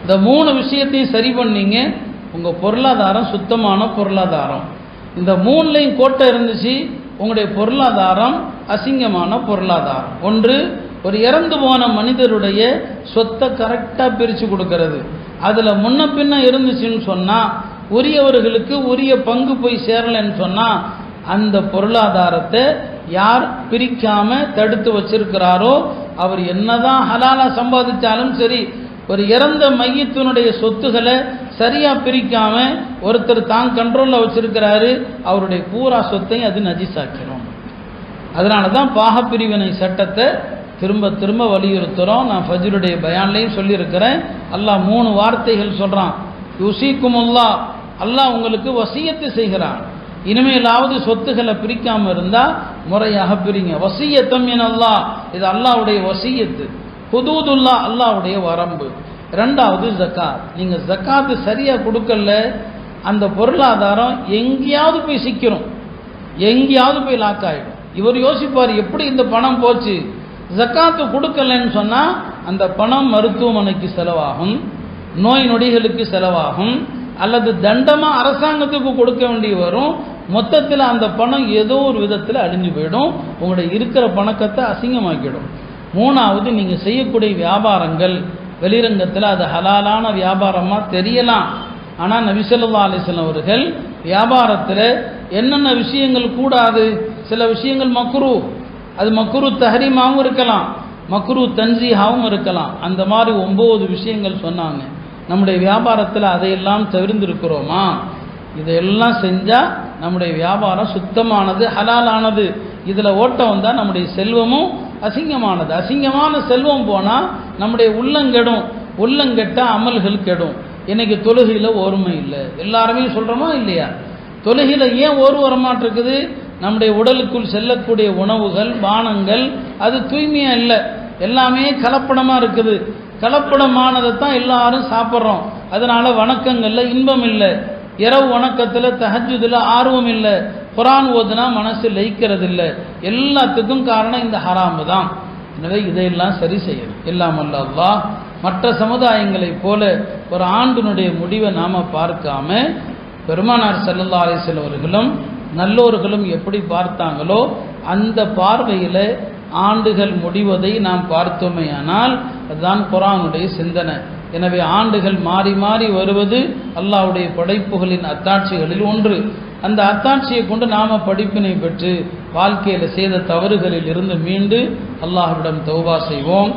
இந்த 3 விஷயத்தையும் சரி பண்ணீங்க, உங்கள் பொருளாதாரம் சுத்தமான பொருளாதாரம். இந்த 3லையும் கோட்டை இருந்துச்சு, உங்களுடைய பொருளாதாரம் அசிங்கமான பொருளாதாரம். ஒன்று, ஒரு இறந்து போன மனிதருடைய சொத்தை கரெக்டாக பிரித்து கொடுக்கறது. அதில் முன்ன பின்ன இருந்துச்சுன்னு சொன்னால், உரியவர்களுக்கு உரிய பங்கு போய் சேரலைன்னு சொன்னால், அந்த பொருளாதாரத்தை யார் பிரிக்காம தடுத்து வச்சிருக்கிறாரோ அவர் என்னதான் ஹலாலா சம்பாதிச்சாலும் சரி, ஒரு இறந்த மையத்தினுடைய சொத்துக்களை சரியா பிரிக்காம ஒருத்தர் தான் கண்ட்ரோல்ல வச்சிருக்கிறாரு, அவருடைய பூரா சொத்தையும் அது நஜிசாக்கிறோம். அதனால தான் பாகப்பிரிவினை சட்டத்தை திரும்ப திரும்ப வலியுறுத்துறோம். நான் ஃபஜ்ருடைய பயான்லையும் சொல்லியிருக்கிறேன். அல்லாஹ் 3 வார்த்தைகள் சொல்றான். யுசீக்குமுல்லா, அல்லாஹ் உங்களுக்கு வசியத்து செய்கிறான். இனிமேலாவது சொத்துக்களை பிரிக்காம இருந்தா முறையாக பிரிங்க. வசியத்தம் என் அல்லாஹ், இது அல்லாஹ்வுடைய வசியத்து. ஹுதூதுல்லா, அல்லாஹ்வுடைய வரம்பு. 2வது ஜக்காத். நீங்க ஜக்காத்து சரியா கொடுக்கல, அந்த பொருளாதாரம் எங்கேயாவது போய் சிக்கிறோம், எங்கேயாவது போய் லாக் ஆயிடும். இவர் யோசிப்பார், எப்படி இந்த பணம் போச்சு? ஜக்காத்து கொடுக்கலன்னு சொன்னா அந்த பணம் மருத்துவமனைக்கு செலவாகும், நோய் நொடிகளுக்கு செலவாகும், அல்லது தண்டமா அரசாங்கத்துக்கு கொடுக்க வேண்டி வரும். மொத்தத்தில் அந்த பணம் ஏதோ ஒரு விதத்தில் அழிஞ்சு போயிடும், உங்களுடைய இருக்கிற பணக்கத்தை அசிங்கமாக்கிடும். 3வது, நீங்க செய்யக்கூடிய வியாபாரங்கள் வெளிரங்கத்தில் அது ஹலாலான வியாபாரமா தெரியலாம். ஆனால் நபி ஸல்லல்லாஹு அலைஹி வஸல்லம் அவர்கள் வியாபாரத்தில் என்னென்ன விஷயங்கள் கூடாது, சில விஷயங்கள் மக்ரூ, அது மக்ரூ தஹரீமாவும் இருக்கலாம், மக்ரூ தன்சீஹாவும் இருக்கலாம். அந்த மாதிரி 9 விஷயங்கள் சொன்னாங்க. நம்முடைய வியாபாரத்தில் அதையெல்லாம் தவிர்த்திருக்கிறோமா? இதையெல்லாம் செஞ்சால் நம்முடைய வியாபாரம் சுத்தமானது, ஹலாலானது. இதில் ஓட்டம் வந்தால் நம்முடைய செல்வமும் அசிங்கமானது. அசிங்கமான செல்வம் போனால் நம்முடைய உள்ளங்கெடும், உள்ளங்கெட்ட அமல்கள் கெடும். இன்னைக்கு தொழுகையில் ஓர்மை இல்லை, எல்லாருமே சொல்கிறோமா இல்லையா? தொழுகையில் ஏன் ஓர்வு வரமாட்டிருக்குது? நம்முடைய உடலுக்குள் செல்லக்கூடிய உணவுகள் பானங்கள் அது தூய்மையாக இல்லை, எல்லாமே கலப்படமாக இருக்குது. கலப்படமானதை தான் எல்லாரும் சாப்பிட்றோம். அதனால வணக்கங்களில் இன்பம் இல்லை, இரவு வணக்கத்தில் தஹஜ்ஜுதில் ஆர்வம் இல்லை, குர்ஆன் ஓதுனா மனசு லயிக்கிறது இல்லை. எல்லாத்துக்கும் காரணம் இந்த ஹராமு தான். எனவே இதையெல்லாம் சரி செய்யணும். இல்லாமல் அல்லாஹ் மற்ற சமுதாயங்களைப் போல ஒரு ஆண்டினுடைய முடிவை நாம் பார்க்காம, பெருமானார் ஸல்லல்லாஹு அலைஹி வஸல்லம் அவர்களும் நல்லோர்களும் எப்படி பார்த்தாங்களோ அந்த பார்வையில் ஆண்டுகள் முடிவதை நாம் பார்த்தோமேயானால் அதுதான் குர்ஆனுடைய சிந்தனை. எனவே ஆண்டுகள் மாறி மாறி வருவது அல்லாஹ்வுடைய படைப்புகளின் அத்தாட்சிகளில் ஒன்று. அந்த அத்தாட்சியை கொண்டு நாம் படிப்பினை பெற்று வாழ்க்கையில் செய்த தவறுகளில் இருந்து மீண்டு அல்லாஹ்விடம் தௌபா செய்வோம்.